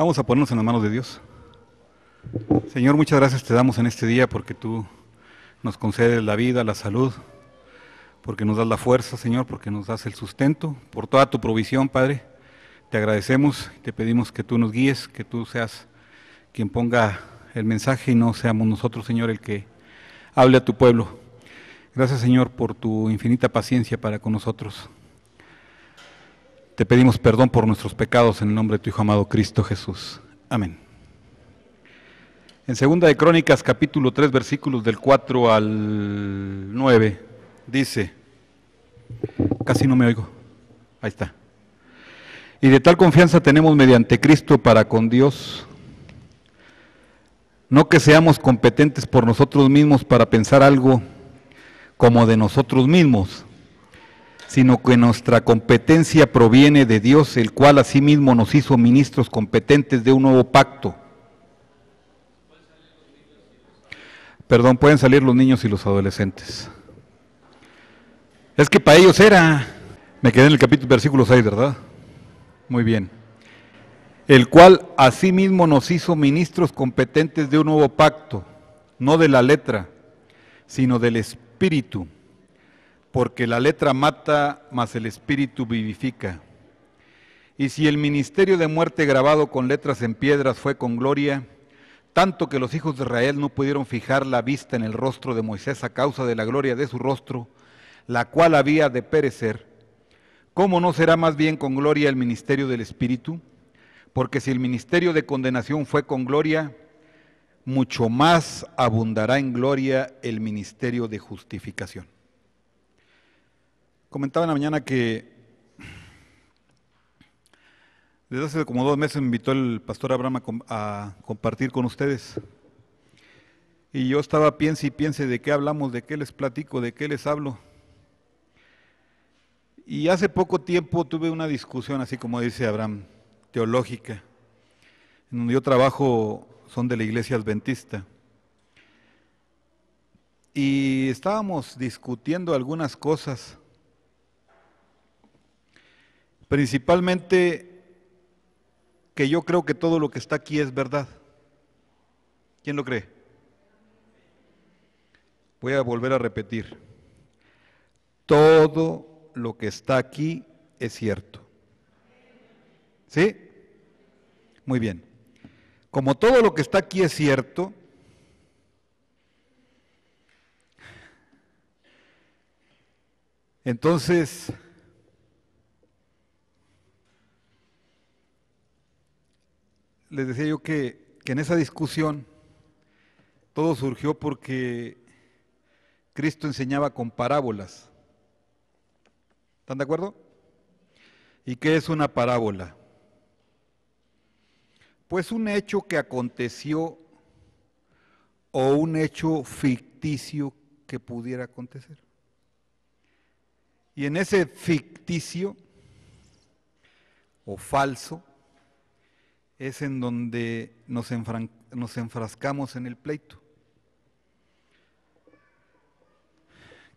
Vamos a ponernos en las manos de Dios. Señor, muchas gracias te damos en este día porque tú nos concedes la vida, la salud, porque nos das la fuerza, Señor, porque nos das el sustento, por toda tu provisión, Padre. Te agradecemos y te pedimos que tú nos guíes, que tú seas quien ponga el mensaje y no seamos nosotros, Señor, el que hable a tu pueblo. Gracias, Señor, por tu infinita paciencia para con nosotros. Te pedimos perdón por nuestros pecados en el nombre de tu Hijo amado Cristo Jesús. Amén. En 2 de Crónicas, capítulo 3, versículos del 4 al 9, dice, casi no me oigo, ahí está. Y de tal confianza tenemos mediante Cristo para con Dios, no que seamos competentes por nosotros mismos para pensar algo como de nosotros mismos, sino que nuestra competencia proviene de Dios, el cual asimismo nos hizo ministros competentes de un nuevo pacto. Perdón, pueden salir los niños y los adolescentes. Es que para ellos era. Me quedé en el capítulo versículo 6, ¿verdad? Muy bien. El cual asimismo nos hizo ministros competentes de un nuevo pacto, no de la letra, sino del Espíritu. Porque la letra mata, mas el Espíritu vivifica. Y si el ministerio de muerte grabado con letras en piedras fue con gloria, tanto que los hijos de Israel no pudieron fijar la vista en el rostro de Moisés a causa de la gloria de su rostro, la cual había de perecer, ¿cómo no será más bien con gloria el ministerio del Espíritu? Porque si el ministerio de condenación fue con gloria, mucho más abundará en gloria el ministerio de justificación. Comentaba en la mañana que desde hace como 2 meses me invitó el pastor Abraham a compartir con ustedes. Y yo estaba piense y piense de qué hablamos, de qué les platico, de qué les hablo. Y hace poco tiempo tuve una discusión, así como dice Abraham, teológica. En donde yo trabajo son de la iglesia adventista. Y estábamos discutiendo algunas cosas. Principalmente que yo creo que todo lo que está aquí es verdad. ¿Quién lo cree? Voy a volver a repetir. Todo lo que está aquí es cierto. ¿Sí? Muy bien. Como todo lo que está aquí es cierto, entonces les decía yo que en esa discusión todo surgió porque Cristo enseñaba con parábolas. ¿Están de acuerdo? ¿Y qué es una parábola? Pues un hecho que aconteció o un hecho ficticio que pudiera acontecer. Y en ese ficticio o falso es en donde nos enfrascamos en el pleito.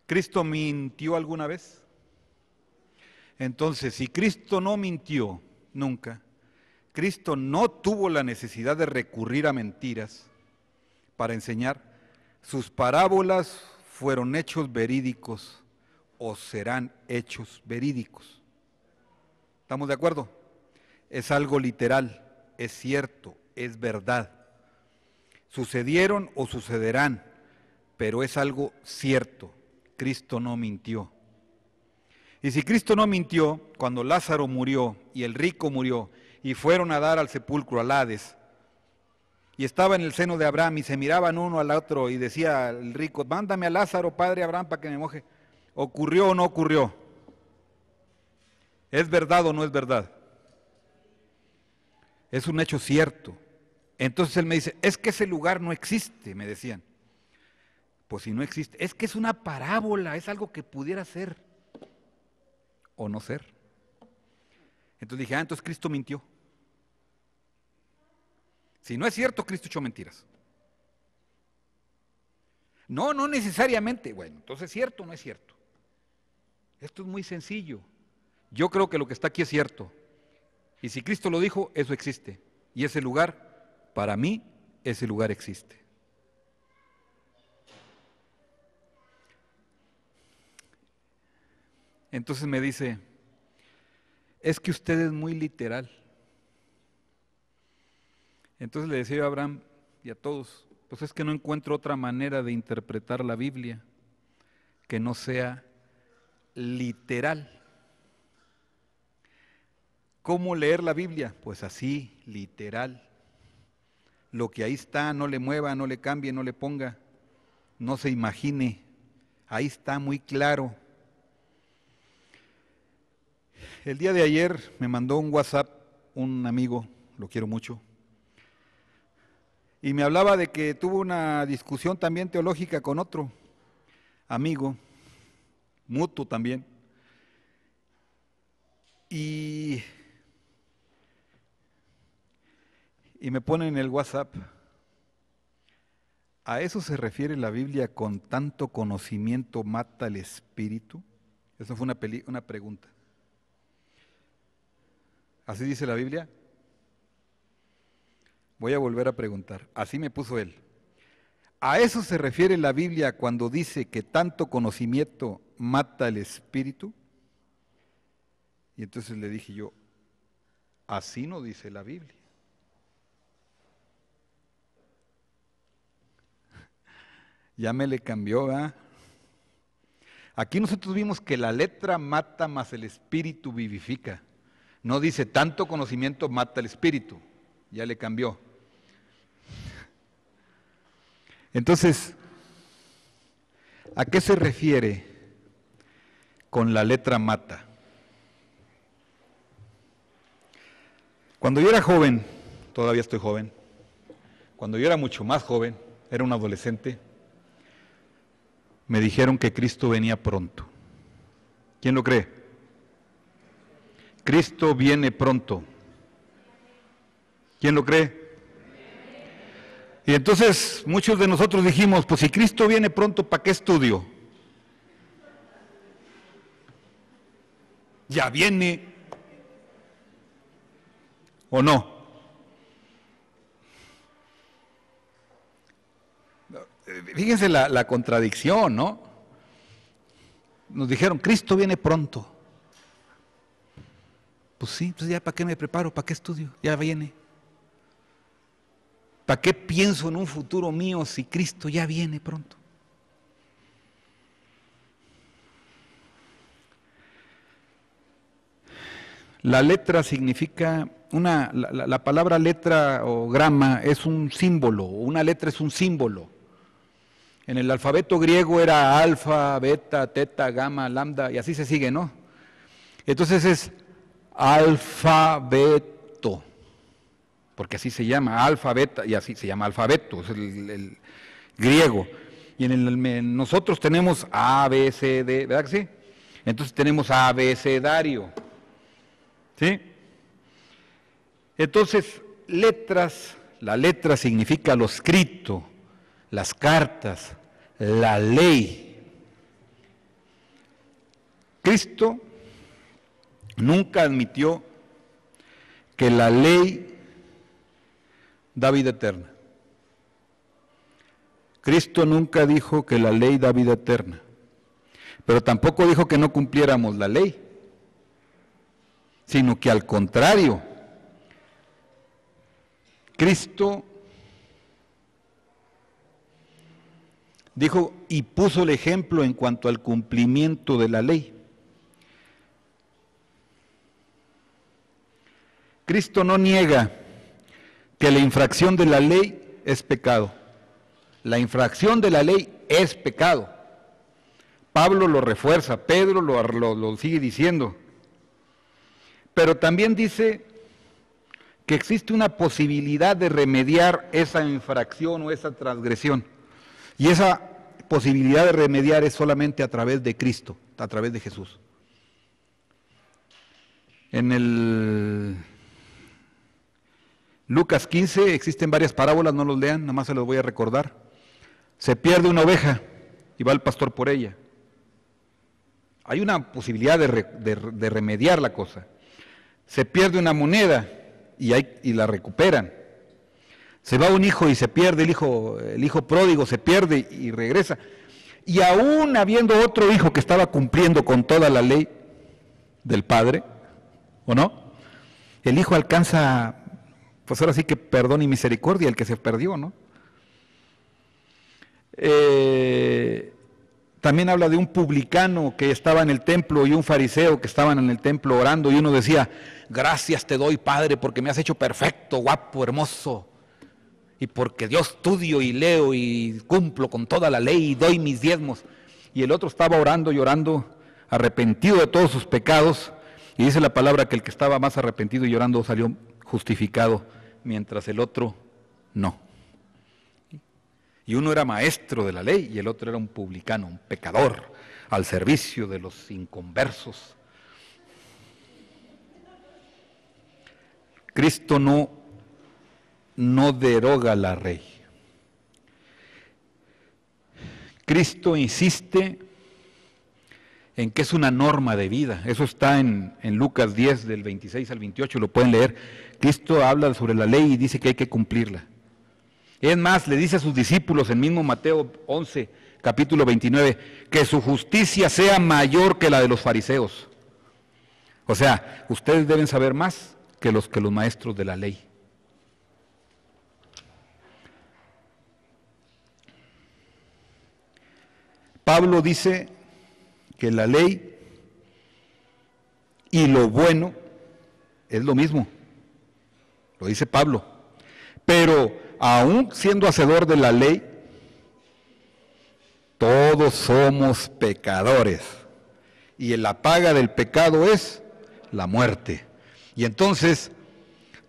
¿Cristo mintió alguna vez? Entonces, si Cristo no mintió nunca, Cristo no tuvo la necesidad de recurrir a mentiras para enseñar, sus parábolas fueron hechos verídicos o serán hechos verídicos. ¿Estamos de acuerdo? Es algo literal, es cierto, es verdad. Sucedieron o sucederán, pero es algo cierto. Cristo no mintió. Y si Cristo no mintió, cuando Lázaro murió y el rico murió y fueron a dar al sepulcro, al Hades, y estaba en el seno de Abraham y se miraban uno al otro y decía el rico, mándame a Lázaro, padre Abraham, para que me moje. ¿Ocurrió o no ocurrió? ¿Es verdad o no es verdad? Es un hecho cierto. Entonces él me dice, es que ese lugar no existe, me decían. Pues si no existe, es que es una parábola, es algo que pudiera ser o no ser. Entonces dije, entonces Cristo mintió. Si no es cierto, Cristo echó mentiras. No, no necesariamente. Bueno, entonces ¿es cierto o no es cierto? Esto es muy sencillo. Yo creo que lo que está aquí es cierto. Y si Cristo lo dijo, eso existe. Y ese lugar, para mí, ese lugar existe. Entonces me dice, es que usted es muy literal. Entonces le decía yo a Abraham y a todos, pues es que no encuentro otra manera de interpretar la Biblia que no sea literal. ¿Cómo leer la Biblia? Pues así, literal. Lo que ahí está, no le mueva, no le cambie, no le ponga, no se imagine. Ahí está muy claro. El día de ayer me mandó un WhatsApp un amigo, lo quiero mucho, y me hablaba de que tuvo una discusión también teológica con otro amigo, mutuo también, y me pone en el WhatsApp, ¿a eso se refiere la Biblia con tanto conocimiento mata el espíritu? Eso fue una pregunta. ¿Así dice la Biblia? Voy a volver a preguntar. Así me puso él. ¿A eso se refiere la Biblia cuando dice que tanto conocimiento mata el espíritu? Y entonces le dije yo, así no dice la Biblia. Ya me le cambió, ¿verdad? Aquí nosotros vimos que la letra mata más el espíritu vivifica. No dice tanto conocimiento mata el espíritu. Ya le cambió. Entonces, ¿a qué se refiere con la letra mata? Cuando yo era joven, todavía estoy joven, cuando yo era mucho más joven, era un adolescente, me dijeron que Cristo venía pronto. ¿Quién lo cree? Cristo viene pronto. ¿Quién lo cree? Y entonces muchos de nosotros dijimos, pues si Cristo viene pronto, ¿para qué estudio? Ya viene. ¿O no? Fíjense la contradicción, ¿no? Nos dijeron, Cristo viene pronto. Pues sí, pues ya ¿para qué me preparo? ¿Para qué estudio? Ya viene. ¿Para qué pienso en un futuro mío si Cristo ya viene pronto? La letra significa, la palabra letra o grama es un símbolo, una letra es un símbolo. En el alfabeto griego era alfa, beta, teta, gamma, lambda, y así se sigue, ¿no? Entonces es alfabeto, porque así se llama, alfa, beta, y así se llama alfabeto, es el griego. Y en nosotros tenemos A, B, C, D, ¿verdad que sí? Entonces tenemos abecedario, ¿sí? Entonces, letras, la letra significa lo escrito, las cartas, la ley. Cristo nunca admitió que la ley da vida eterna. Cristo nunca dijo que la ley da vida eterna, pero tampoco dijo que no cumpliéramos la ley, sino que al contrario, Cristo dijo y puso el ejemplo en cuanto al cumplimiento de la ley. Cristo no niega que la infracción de la ley es pecado. La infracción de la ley es pecado. Pablo lo refuerza, Pedro lo sigue diciendo. Pero también dice que existe una posibilidad de remediar esa infracción o esa transgresión. Y esa posibilidad de remediar es solamente a través de Cristo, a través de Jesús. En el Lucas 15 existen varias parábolas, no los lean, nada más se los voy a recordar. Se pierde una oveja y va el pastor por ella. Hay una posibilidad de remediar la cosa. Se pierde una moneda y la recuperan. Se va un hijo y se pierde, el hijo pródigo se pierde y regresa. Y aún habiendo otro hijo que estaba cumpliendo con toda la ley del padre, ¿o no? El hijo alcanza, pues ahora sí que perdón y misericordia, el que se perdió, ¿no? También habla de un publicano que estaba en el templo y un fariseo que estaban en el templo orando, y uno decía: gracias te doy, Padre, porque me has hecho perfecto, guapo, hermoso, y porque yo estudio y leo y cumplo con toda la ley y doy mis diezmos. Y el otro estaba orando y orando, arrepentido de todos sus pecados, y dice la palabra que el que estaba más arrepentido y llorando salió justificado, mientras el otro no. Y uno era maestro de la ley y el otro era un publicano, un pecador, al servicio de los inconversos. Cristo no deroga la ley. Cristo insiste en que es una norma de vida. Eso está en Lucas 10, del 26 al 28, lo pueden leer. Cristo habla sobre la ley y dice que hay que cumplirla. Es más, le dice a sus discípulos en mismo Mateo 11, capítulo 29, que su justicia sea mayor que la de los fariseos. O sea, ustedes deben saber más que los maestros de la ley. Pablo dice que la ley y lo bueno es lo mismo. Lo dice Pablo. Pero aún siendo hacedor de la ley, todos somos pecadores. Y la paga del pecado es la muerte. Y entonces,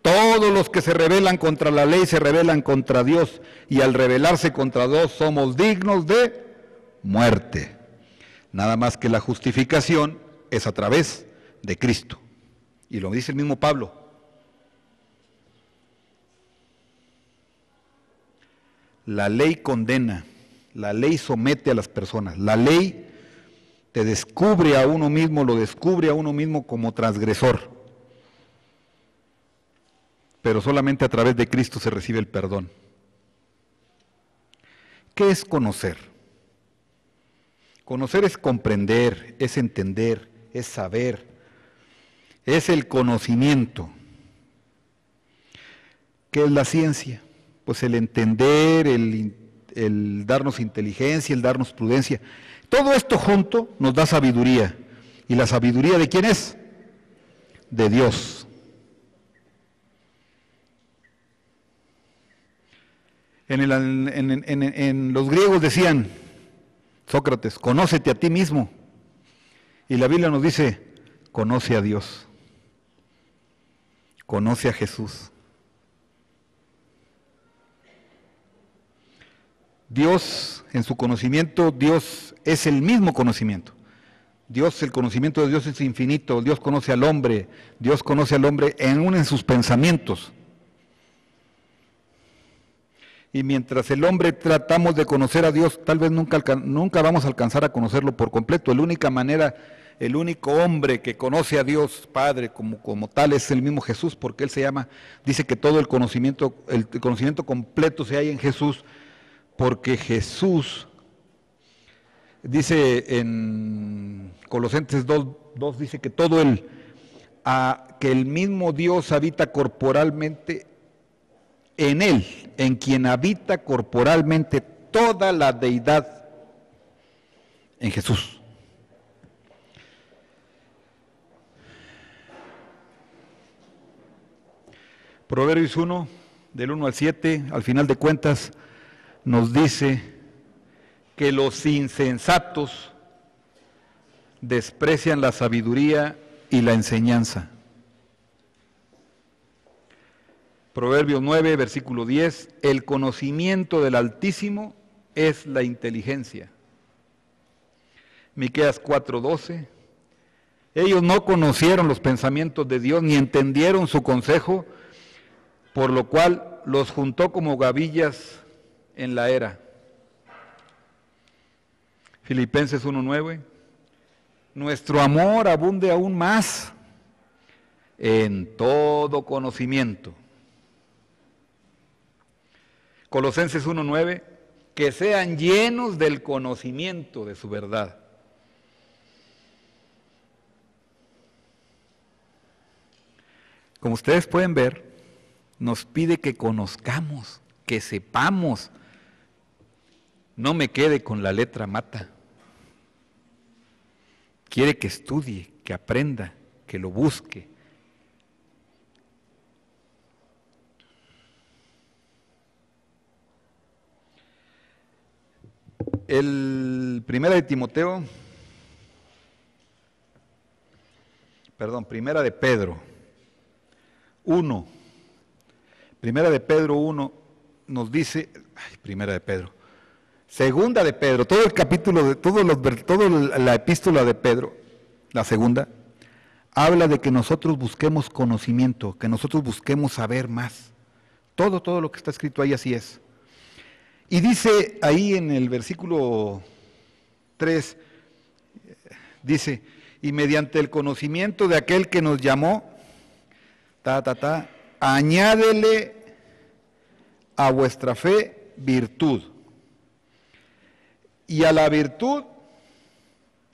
todos los que se rebelan contra la ley se rebelan contra Dios. Y al rebelarse contra Dios somos dignos de muerte. Nada más que la justificación es a través de Cristo. Y lo dice el mismo Pablo. La ley condena, la ley somete a las personas, la ley te descubre a uno mismo, lo descubre a uno mismo como transgresor. Pero solamente a través de Cristo se recibe el perdón. ¿Qué es conocer? Conocer es comprender, es entender, es saber, es el conocimiento. ¿Qué es la ciencia? Pues el entender, el darnos inteligencia, el darnos prudencia. Todo esto junto nos da sabiduría. ¿Y la sabiduría de quién es? De Dios. En los griegos decían, Sócrates, conócete a ti mismo. Y la Biblia nos dice, conoce a Dios. Conoce a Jesús. Dios, en su conocimiento, Dios es el mismo conocimiento. Dios, el conocimiento de Dios es infinito. Dios conoce al hombre en sus pensamientos. Y mientras el hombre tratamos de conocer a Dios, tal vez nunca vamos a alcanzar a conocerlo por completo. La única manera, el único hombre que conoce a Dios Padre como tal es el mismo Jesús, porque Él dice que todo el conocimiento completo se halla en Jesús. Porque Jesús, dice en Colosenses 2, dice que que el mismo Dios habita corporalmente en Él, en quien habita corporalmente toda la deidad en Jesús. Proverbios 1, del 1 al 7, al final de cuentas, nos dice que los insensatos desprecian la sabiduría y la enseñanza. Proverbios 9, versículo 10, el conocimiento del Altísimo es la inteligencia. Miqueas 4:12, ellos no conocieron los pensamientos de Dios ni entendieron su consejo, por lo cual los juntó como gavillas en la era. Filipenses 1:9, nuestro amor abunde aún más en todo conocimiento. Colosenses 1:9, que sean llenos del conocimiento de su verdad. Como ustedes pueden ver, nos pide que conozcamos, que sepamos. No me quede con la letra mata. Quiere que estudie, que aprenda, que lo busque. Primera de Pedro 1. Primera de Pedro 1 nos dice, Segunda de Pedro, todo el capítulo, toda la epístola de Pedro, la segunda, habla de que nosotros busquemos conocimiento, que nosotros busquemos saber más. Todo lo que está escrito ahí así es. Y dice ahí en el versículo 3, dice, y mediante el conocimiento de aquel que nos llamó, añádele a vuestra fe virtud. Y a la virtud,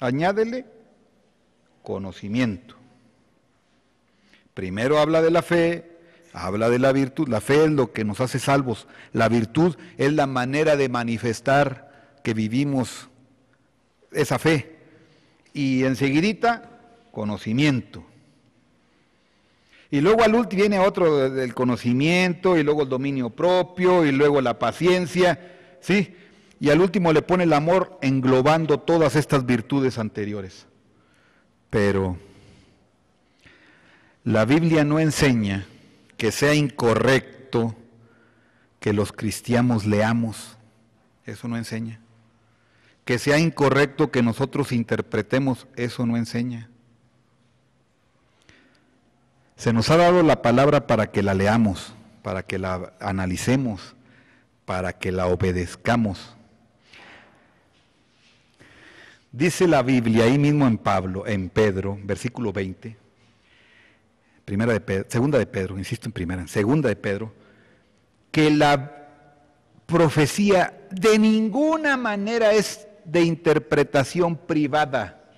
añádele conocimiento. Primero habla de la fe, habla de la virtud. La fe es lo que nos hace salvos. La virtud es la manera de manifestar que vivimos esa fe. Y enseguidita, conocimiento. Y luego al último viene otro del conocimiento, y luego el dominio propio, y luego la paciencia, ¿sí? Y al último le pone el amor englobando todas estas virtudes anteriores. Pero la Biblia no enseña que sea incorrecto que los cristianos leamos. Eso no enseña. Que sea incorrecto que nosotros interpretemos. Eso no enseña. Se nos ha dado la palabra para que la leamos, para que la analicemos, para que la obedezcamos. Dice la Biblia ahí mismo en Pedro, versículo 20, segunda de Pedro, segunda de Pedro, que la profecía de ninguna manera es de interpretación privada.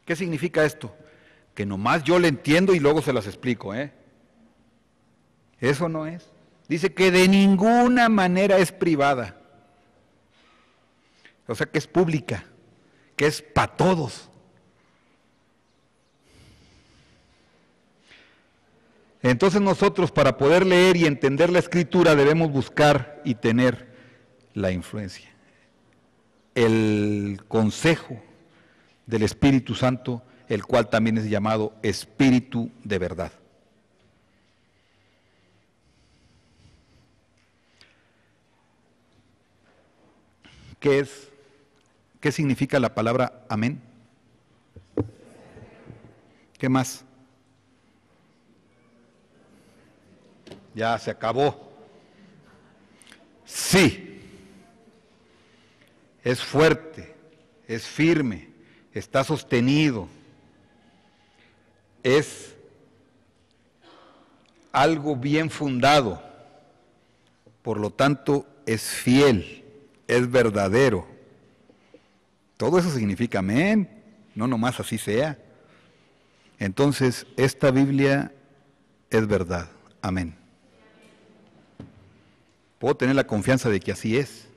¿Qué significa esto? Que nomás yo le entiendo y luego se las explico, Eso no es. Dice que de ninguna manera es privada. O sea que es pública, que es para todos. Entonces nosotros para poder leer y entender la Escritura debemos buscar y tener la influencia, el consejo del Espíritu Santo, el cual también es llamado Espíritu de verdad. ¿Qué significa la palabra amén? ¿Qué más? Ya se acabó. Sí. Es fuerte, es firme, está sostenido. Es algo bien fundado. Por lo tanto, es fiel, es verdadero. Todo eso significa amén, no nomás así sea. Entonces, esta Biblia es verdad, amén. Puedo tener la confianza de que así es.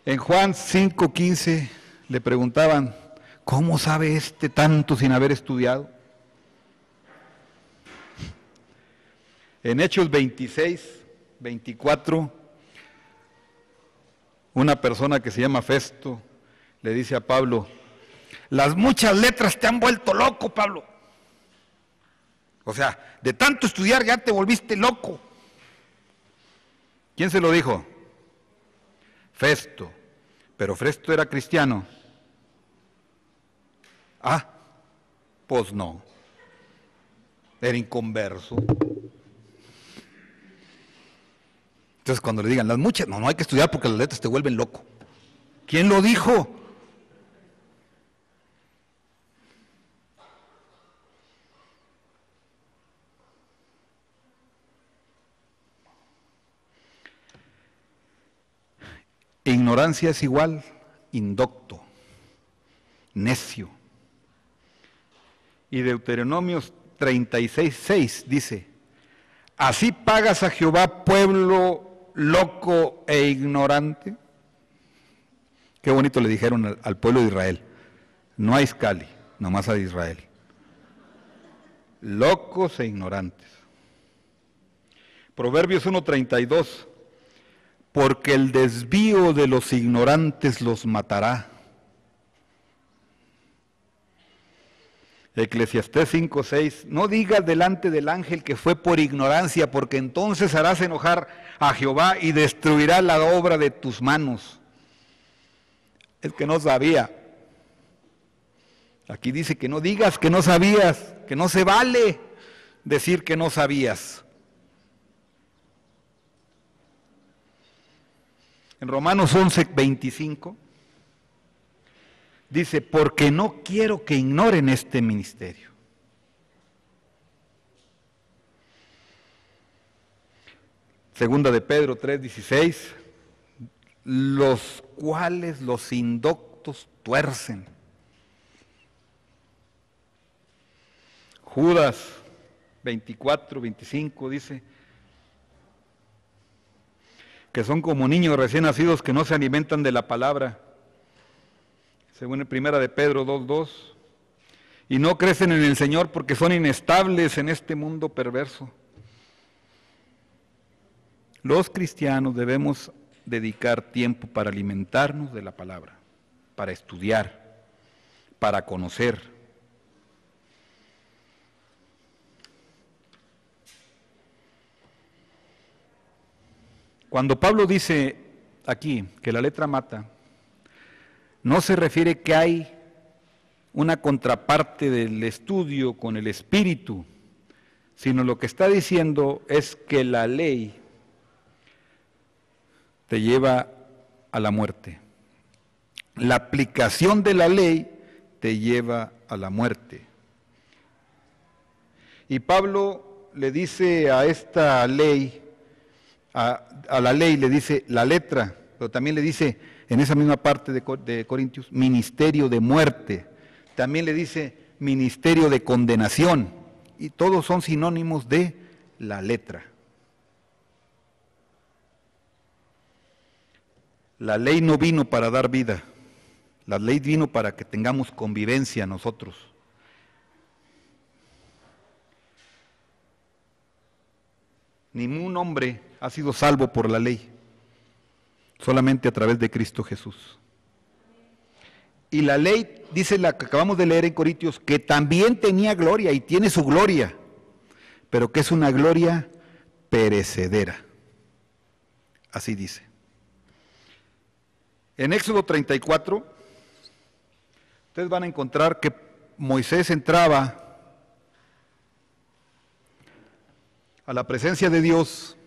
En Juan 5:15 le preguntaban, ¿cómo sabe este tanto sin haber estudiado? En Hechos 26:24, una persona que se llama Festo le dice a Pablo, las muchas letras te han vuelto loco, Pablo. O sea, de tanto estudiar ya te volviste loco. ¿Quién se lo dijo? Festo. Pero Festo era cristiano. Ah, pues no. Era inconverso. Entonces cuando le digan, las muchas, no hay que estudiar porque las letras te vuelven loco. ¿Quién lo dijo? Ignorancia es igual indocto, necio. Y Deuteronomio 36:6 dice: ¿así pagas a Jehová, pueblo loco e ignorante? Qué bonito le dijeron al pueblo de Israel. No a Iscali, nomás a Israel. Locos e ignorantes. Proverbios 1:32: porque el desvío de los ignorantes los matará. Eclesiastés 5:6: no digas delante del ángel que fue por ignorancia, porque entonces harás enojar a Jehová y destruirá la obra de tus manos. Es que no sabía. Aquí dice que no digas que no sabías, que no se vale decir que no sabías. En Romanos 11:25 dice: porque no quiero que ignoren este ministerio. Segunda de Pedro 3:16: los cuales los indoctos tuercen. Judas 24:25 dice que son como niños recién nacidos que no se alimentan de la palabra, según en primera de Pedro 2:2, y no crecen en el Señor porque son inestables en este mundo perverso. Los cristianos debemos dedicar tiempo para alimentarnos de la palabra, para estudiar, para conocer. Cuando Pablo dice aquí que la letra mata, no se refiere que hay una contraparte del estudio con el espíritu, sino lo que está diciendo es que la ley te lleva a la muerte. La aplicación de la ley te lleva a la muerte. Y Pablo le dice a esta ley, a la ley le dice la letra, pero también le dice en esa misma parte de Corintios, ministerio de muerte, también le dice ministerio de condenación, y todos son sinónimos de la letra. La ley no vino para dar vida, la ley vino para que tengamos convivencia nosotros. Ningún hombre ha sido salvo por la ley, solamente a través de Cristo Jesús. Y la ley, dice la que acabamos de leer en Corintios, que también tenía gloria y tiene su gloria, pero que es una gloria perecedera. Así dice. En Éxodo 34, ustedes van a encontrar que Moisés entraba a la presencia de Dios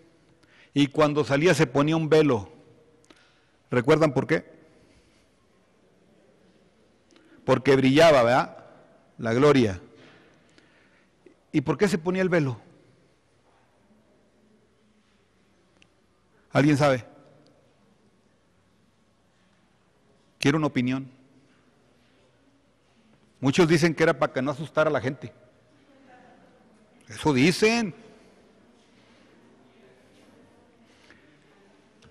y cuando salía se ponía un velo. ¿Recuerdan por qué? Porque brillaba, ¿verdad? La gloria. ¿Y por qué se ponía el velo? ¿Alguien sabe? Quiero una opinión. Muchos dicen que era para que no asustara a la gente. Eso dicen.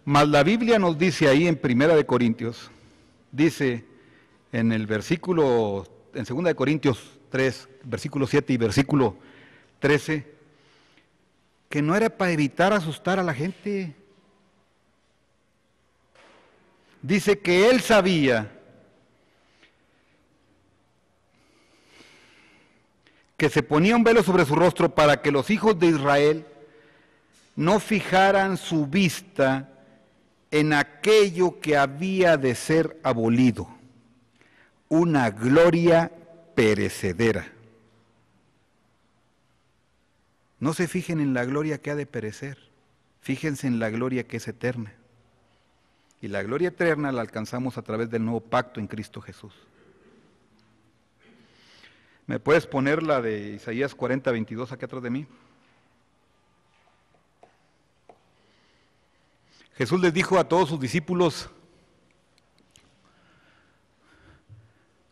Mas la Biblia nos dice ahí en Primera de Corintios, dice en el versículo, en Segunda de Corintios 3, versículo 7 y versículo 13, que no era para evitar asustar a la gente. Dice que él sabía que se ponía un velo sobre su rostro para que los hijos de Israel no fijaran su vista en aquello que había de ser abolido, una gloria perecedera. No se fijen en la gloria que ha de perecer, fíjense en la gloria que es eterna. Y la gloria eterna la alcanzamos a través del nuevo pacto en Cristo Jesús. ¿Me puedes poner la de Isaías 40:22 aquí atrás de mí? Jesús les dijo a todos sus discípulos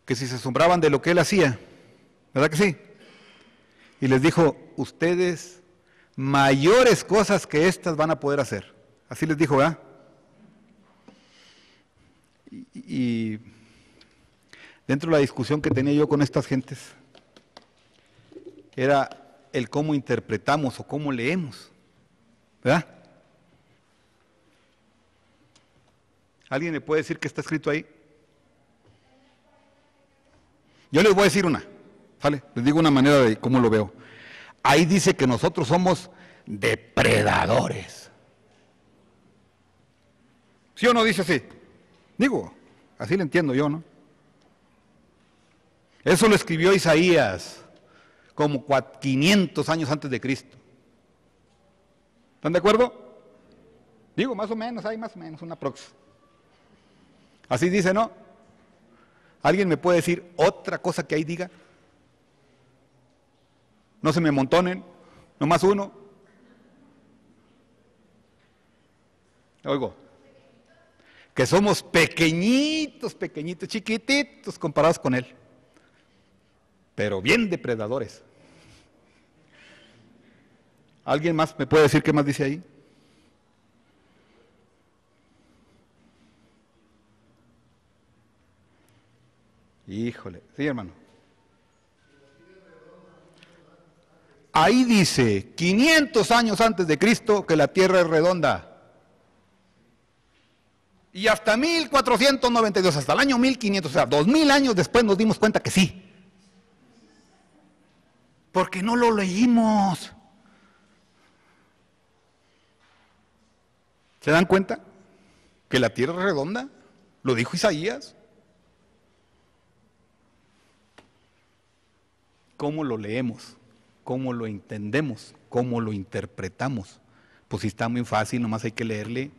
que si se asombraban de lo que él hacía, ¿verdad que sí? Y les dijo, ustedes mayores cosas que estas van a poder hacer. Así les dijo, ¿verdad? Y dentro de la discusión que tenía yo con estas gentes, era el cómo interpretamos o cómo leemos, ¿verdad? ¿Alguien me puede decir qué está escrito ahí? Yo les voy a decir una, ¿vale? Les digo una manera de cómo lo veo. Ahí dice que nosotros somos depredadores. ¿Sí o no dice así? Digo, así lo entiendo yo, ¿no? Eso lo escribió Isaías como 500 años antes de Cristo. ¿Están de acuerdo? Digo, más o menos, hay más o menos una prox. Así dice, ¿no? ¿Alguien me puede decir otra cosa que ahí diga? No se me amontonen, nomás uno. Oigo, que somos pequeñitos, pequeñitos, chiquititos comparados con él, pero bien depredadores. ¿Alguien más me puede decir qué más dice ahí? Híjole, sí, hermano. Ahí dice, 500 años antes de Cristo, que la tierra es redonda. Y hasta 1492, hasta el año 1500, o sea, 2000 años después nos dimos cuenta que sí. Porque no lo leímos. ¿Se dan cuenta? Que la tierra es redonda. Lo dijo Isaías. ¿Cómo lo leemos? ¿Cómo lo entendemos? ¿Cómo lo interpretamos? Pues si está muy fácil, nomás hay que leerle.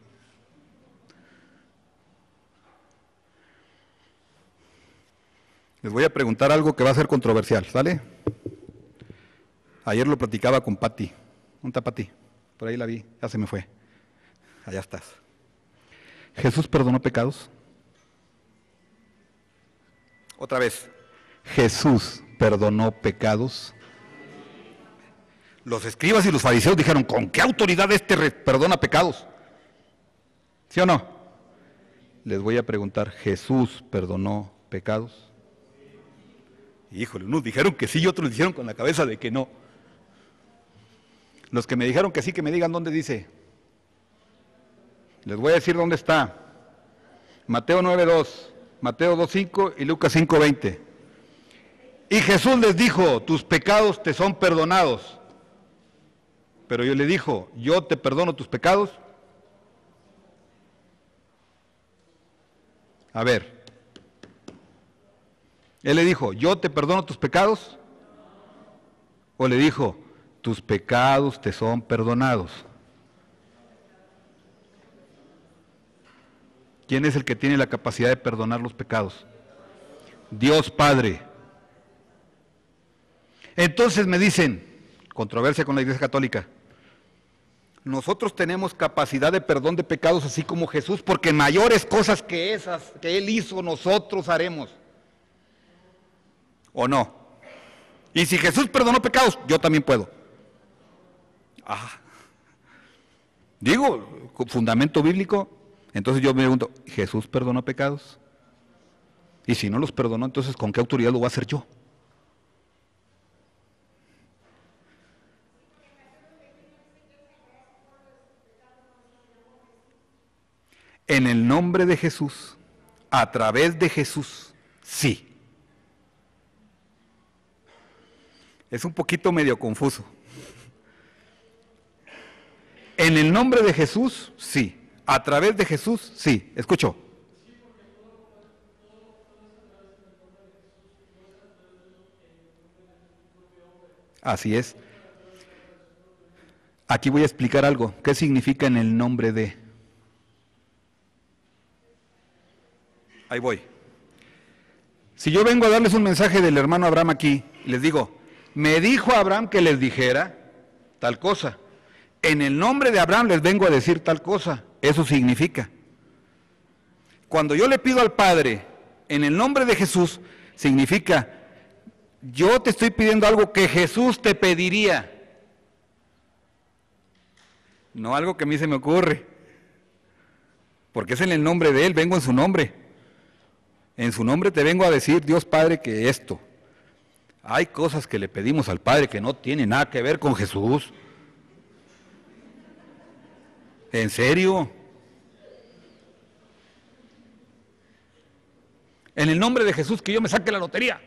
Les voy a preguntar algo que va a ser controversial, ¿sale? Ayer lo platicaba con Pati. ¿Dónde está Pati? Por ahí la vi, ya se me fue. Allá estás. ¿Jesús perdonó pecados? Otra vez. ¿Jesús perdonó pecados? Los escribas y los fariseos dijeron, ¿con qué autoridad perdona pecados? ¿Sí o no? Les voy a preguntar, ¿Jesús perdonó pecados? Híjole, unos dijeron que sí y otros dijeron con la cabeza de que no. Los que me dijeron que sí, que me digan dónde dice. Les voy a decir dónde está. Mateo 9:2, Mateo 2:5 y Lucas 5:20. Y Jesús les dijo, tus pecados te son perdonados. Pero yo le dijo, yo te perdono tus pecados. A ver. Él le dijo, yo te perdono tus pecados. O le dijo, tus pecados te son perdonados. ¿Quién es el que tiene la capacidad de perdonar los pecados? Dios Padre. Entonces me dicen, controversia con la Iglesia Católica, nosotros tenemos capacidad de perdón de pecados así como Jesús, porque mayores cosas que esas que Él hizo nosotros haremos. ¿O no? Y si Jesús perdonó pecados, yo también puedo. Digo, con fundamento bíblico. Entonces yo me pregunto, ¿Jesús perdonó pecados? Y si no los perdonó, entonces ¿con qué autoridad lo voy a hacer yo? En el nombre de Jesús, a través de Jesús, sí. Es un poquito medio confuso. En el nombre de Jesús, sí. A través de Jesús, sí. ¿Escuchó? Así es. Aquí voy a explicar algo. ¿Qué significa en el nombre de? Ahí voy. Si yo vengo a darles un mensaje del hermano Abraham aquí, les digo, me dijo Abraham que les dijera tal cosa. En el nombre de Abraham les vengo a decir tal cosa. Eso significa. Cuando yo le pido al Padre, en el nombre de Jesús, Significa, yo te estoy pidiendo algo que Jesús te pediría. No algo que a mí se me ocurre. Porque es en el nombre de Él, vengo en su nombre. En su nombre te vengo a decir, Dios Padre, que esto. Hay cosas que le pedimos al Padre que no tienen nada que ver con Jesús. ¿En serio? En el nombre de Jesús que yo me saque la lotería.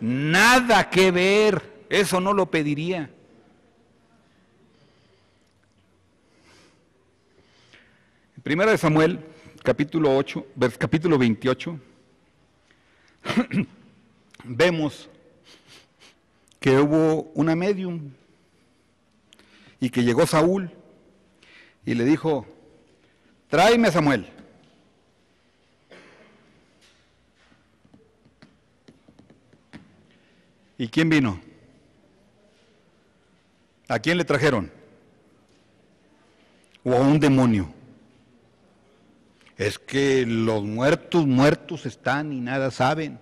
Nada que ver. Eso no lo pediría. En Primera de Samuel, capítulo 28, vemos que hubo una medium y que llegó Saúl y le dijo, tráeme a Samuel. ¿Y quién vino? ¿A quién le trajeron? ¿O a un demonio? Es que los muertos están y nada saben.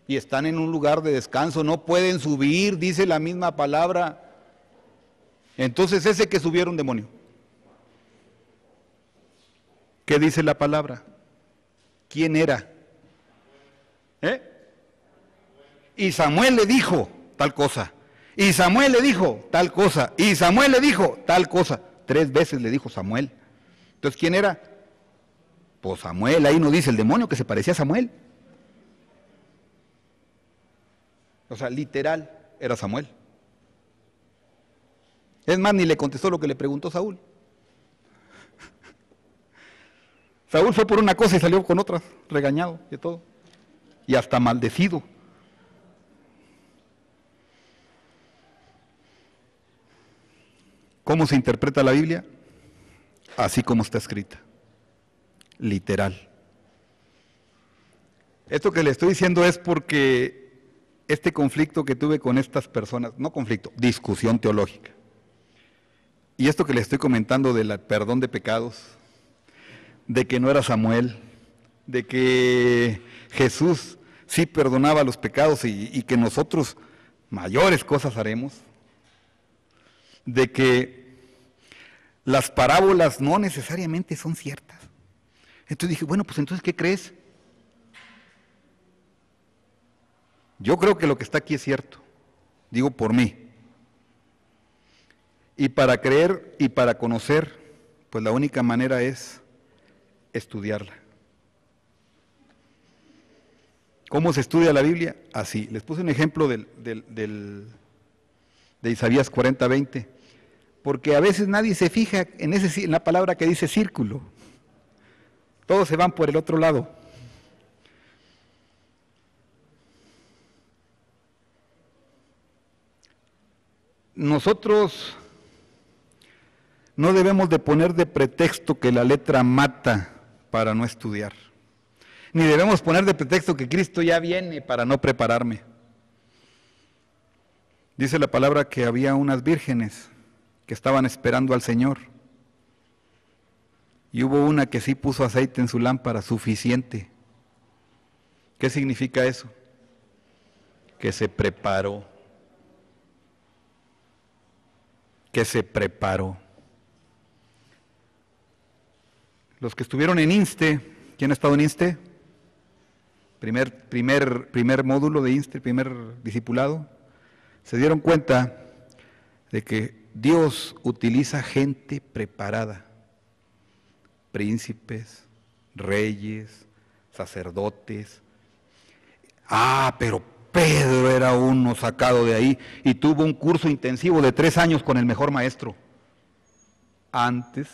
Y están en un lugar de descanso, no pueden subir, dice la misma palabra. Entonces ese que subió era un demonio. ¿Qué dice la palabra? ¿Quién era? Y Samuel le dijo tal cosa. Y Samuel le dijo tal cosa. Y Samuel le dijo tal cosa. 3 veces le dijo Samuel. Entonces, ¿quién era? Pues Samuel, ahí no dice el demonio que se parecía a Samuel. O sea, literal, era Samuel. Es más, ni le contestó lo que le preguntó Saúl. Saúl fue por una cosa y salió con otra, regañado y todo. Y hasta maldecido. ¿Cómo se interpreta la Biblia? Así como está escrita. Literal. Esto que le estoy diciendo es porque este conflicto que tuve con estas personas, no conflicto, discusión teológica. Y esto que le estoy comentando del perdón de pecados, de que no era Samuel, de que Jesús sí perdonaba los pecados y que nosotros mayores cosas haremos, de que las parábolas no necesariamente son ciertas. Entonces dije, bueno, pues entonces, ¿qué crees? Yo creo que lo que está aquí es cierto, digo por mí. Y para creer y para conocer, pues la única manera es estudiarla. ¿Cómo se estudia la Biblia? Así. Les puse un ejemplo de Isaías 40:20, porque a veces nadie se fija en la palabra que dice círculo. Todos se van por el otro lado. Nosotros no debemos de poner de pretexto que la letra mata para no estudiar. Ni debemos poner de pretexto que Cristo ya viene para no prepararme. Dice la palabra que había unas vírgenes que estaban esperando al Señor. Y hubo una que sí puso aceite en su lámpara, suficiente. ¿Qué significa eso? Que se preparó. Que se preparó. Los que estuvieron en INSTE, ¿quién ha estado en INSTE? Primer módulo de INSTE, primer discipulado, se dieron cuenta de que Dios utiliza gente preparada, príncipes, reyes, sacerdotes. Pero Pedro era uno sacado de ahí y tuvo un curso intensivo de 3 años con el mejor maestro antes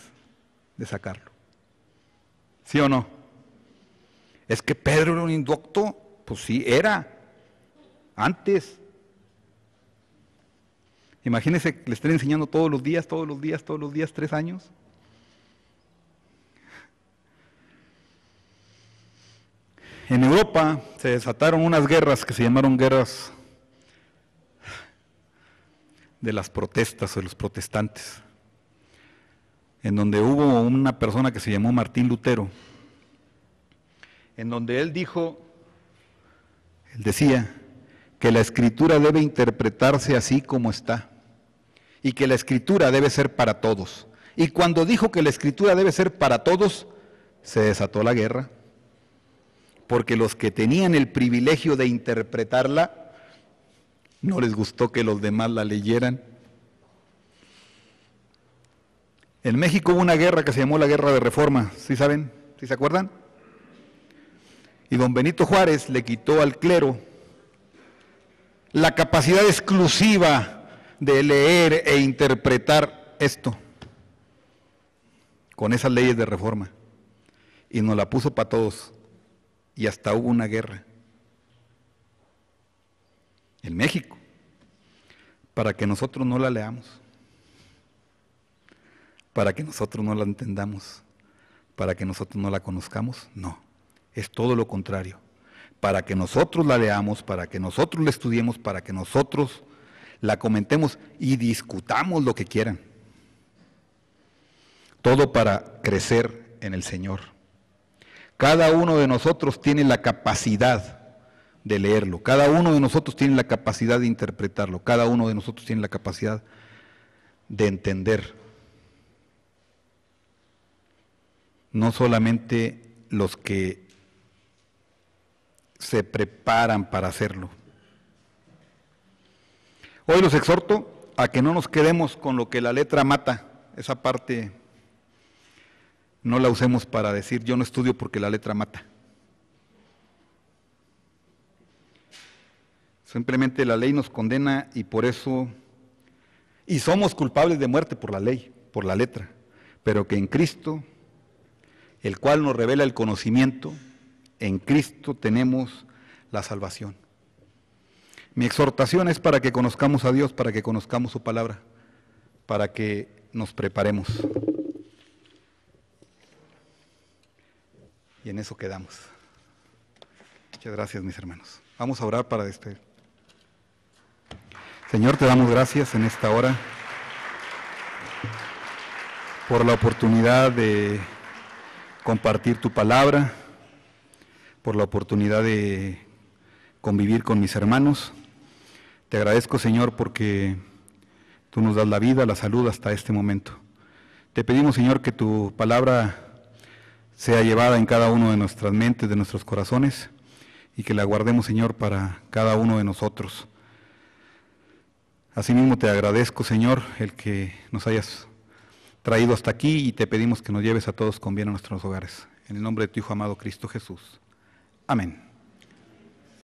de sacarlo. ¿Sí o no? ¿Es que Pedro era un indocto? Pues sí, era. Antes. Imagínense que le estén enseñando todos los días, 3 años. En Europa se desataron unas guerras que se llamaron guerras de las protestas o de los protestantes, en donde hubo una persona que se llamó Martín Lutero, en donde él dijo Él decía que la Escritura debe interpretarse así como está y que la Escritura debe ser para todos. Y cuando dijo que la Escritura debe ser para todos, se desató la guerra, porque los que tenían el privilegio de interpretarla, no les gustó que los demás la leyeran. En México hubo una guerra que se llamó la Guerra de Reforma, ¿sí saben? ¿Sí se acuerdan? Y don Benito Juárez le quitó al clero la capacidad exclusiva de leer e interpretar esto con esas leyes de reforma, y nos la puso para todos, y hasta hubo una guerra en México para que nosotros no la leamos, para que nosotros no la entendamos, para que nosotros no la conozcamos. No, es todo lo contrario, para que nosotros la leamos, para que nosotros la estudiemos, para que nosotros la comentemos y discutamos lo que quieran. Todo para crecer en el Señor. Cada uno de nosotros tiene la capacidad de leerlo, cada uno de nosotros tiene la capacidad de interpretarlo, cada uno de nosotros tiene la capacidad de entender. No solamente los que se preparan para hacerlo. Hoy los exhorto a que no nos quedemos con lo que la letra mata, esa parte no la usemos para decir yo no estudio porque la letra mata. Simplemente la ley nos condena y por eso, y somos culpables de muerte por la ley, por la letra, pero que en Cristo, el cual nos revela el conocimiento, en Cristo tenemos la salvación. Mi exhortación es para que conozcamos a Dios, para que conozcamos su palabra, para que nos preparemos. Y en eso quedamos. Muchas gracias, mis hermanos. Vamos a orar para despedir. Señor, te damos gracias en esta hora por la oportunidad de compartir tu palabra, por la oportunidad de convivir con mis hermanos. Te agradezco, Señor, porque tú nos das la vida, la salud hasta este momento. Te pedimos, Señor, que tu palabra sea llevada en cada uno de nuestras mentes, de nuestros corazones, y que la guardemos, Señor, para cada uno de nosotros. Asimismo te agradezco, Señor, el que nos hayas traído hasta aquí, y te pedimos que nos lleves a todos con bien a nuestros hogares. En el nombre de tu Hijo amado Cristo Jesús. Amén.